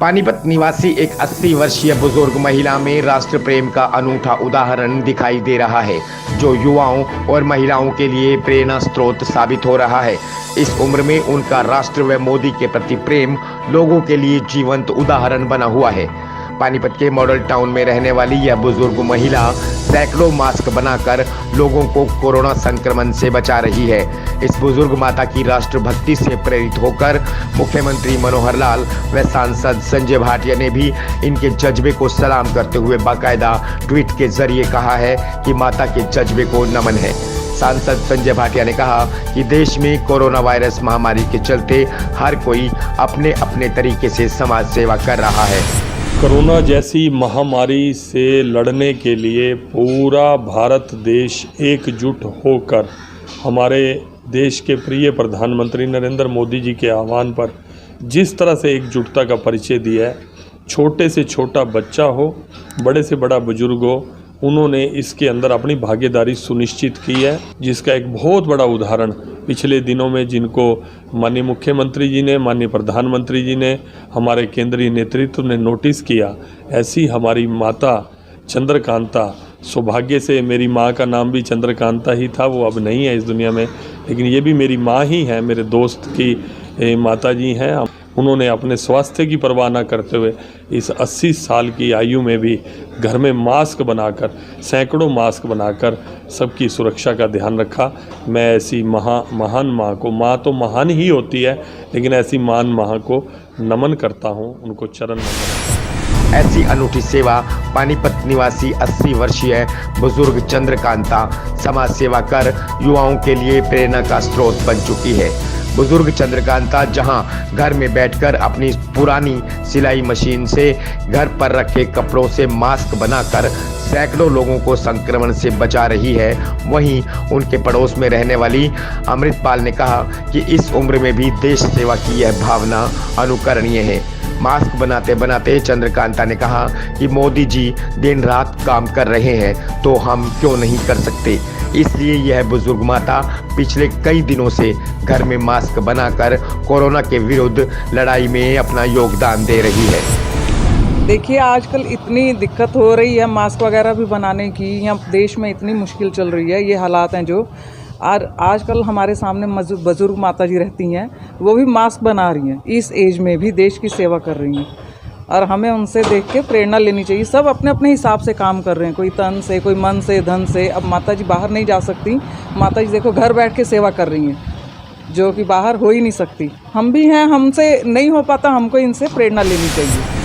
पानीपत निवासी एक 80 वर्षीय बुजुर्ग महिला में राष्ट्र प्रेम का अनूठा उदाहरण दिखाई दे रहा है, जो युवाओं और महिलाओं के लिए प्रेरणा स्रोत साबित हो रहा है। इस उम्र में उनका राष्ट्र व मोदी के प्रति प्रेम लोगों के लिए जीवंत उदाहरण बना हुआ है। पानीपत के मॉडल टाउन में रहने वाली यह बुजुर्ग महिला सैकड़ों मास्क बनाकर लोगों को कोरोना संक्रमण से बचा रही है। इस बुजुर्ग माता की राष्ट्रभक्ति से प्रेरित होकर मुख्यमंत्री मनोहर लाल व सांसद संजय भाटिया ने भी इनके जज्बे को सलाम करते हुए बाकायदा ट्वीट के जरिए कहा है कि माता के जज्बे को नमन है। सांसद संजय भाटिया ने कहा कि देश में कोरोना वायरस महामारी के चलते हर कोई अपने अपने तरीके से समाज सेवा कर रहा है। कोरोना जैसी महामारी से लड़ने के लिए पूरा भारत देश एकजुट होकर हमारे देश के प्रिय प्रधानमंत्री नरेंद्र मोदी जी के आह्वान पर जिस तरह से एकजुटता का परिचय दिया है, छोटे से छोटा बच्चा हो, बड़े से बड़ा बुजुर्ग हो, उन्होंने इसके अंदर अपनी भागीदारी सुनिश्चित की है, जिसका एक बहुत बड़ा उदाहरण पिछले दिनों में जिनको माननीय मुख्यमंत्री जी ने, माननीय प्रधानमंत्री जी ने, हमारे केंद्रीय नेतृत्व ने नोटिस किया। ऐसी हमारी माता चंद्रकांता, सौभाग्य से मेरी माँ का नाम भी चंद्रकांता ही था, वो अब नहीं है इस दुनिया में, लेकिन ये भी मेरी माँ ही है, मेरे दोस्त की माता जी हैं। उन्होंने अपने स्वास्थ्य की परवाह न करते हुए इस 80 साल की आयु में भी घर में मास्क बनाकर, सैकड़ों मास्क बनाकर सबकी सुरक्षा का ध्यान रखा। मैं ऐसी महान माँ को, माँ तो महान ही होती है, लेकिन ऐसी महान माँ को नमन करता हूँ, उनको चरण नमन। ऐसी अनूठी सेवा पानीपत निवासी 80 वर्षीय बुजुर्ग चंद्रकांता समाज सेवा कर युवाओं के लिए प्रेरणा का स्रोत बन चुकी है। बुजुर्ग चंद्रकांता जहां घर में बैठकर अपनी पुरानी सिलाई मशीन से घर पर रखे कपड़ों से मास्क बनाकर सैकड़ों लोगों को संक्रमण से बचा रही है, वहीं उनके पड़ोस में रहने वाली अमृतपाल ने कहा कि इस उम्र में भी देश सेवा की यह भावना अनुकरणीय है। मास्क बनाते बनाते चंद्रकांता ने कहा कि मोदी जी दिन रात काम कर रहे हैं, तो हम क्यों नहीं कर सकते। इसलिए यह बुजुर्ग माता पिछले कई दिनों से घर में मास्क बनाकर कोरोना के विरुद्ध लड़ाई में अपना योगदान दे रही है। देखिए, आजकल इतनी दिक्कत हो रही है मास्क वगैरह भी बनाने की, यहाँ देश में इतनी मुश्किल चल रही है, ये हालात हैं जो और आजकल हमारे सामने बुजुर्ग माता जी रहती हैं, वो भी मास्क बना रही हैं, इस एज में भी देश की सेवा कर रही हैं और हमें उनसे देख के प्रेरणा लेनी चाहिए। सब अपने अपने हिसाब से काम कर रहे हैं, कोई तन से, कोई मन से, धन से। अब माता जी बाहर नहीं जा सकती, माता जी देखो घर बैठ के सेवा कर रही हैं, जो कि बाहर हो ही नहीं सकती। हम भी हैं, हमसे नहीं हो पाता, हमको इनसे प्रेरणा लेनी चाहिए।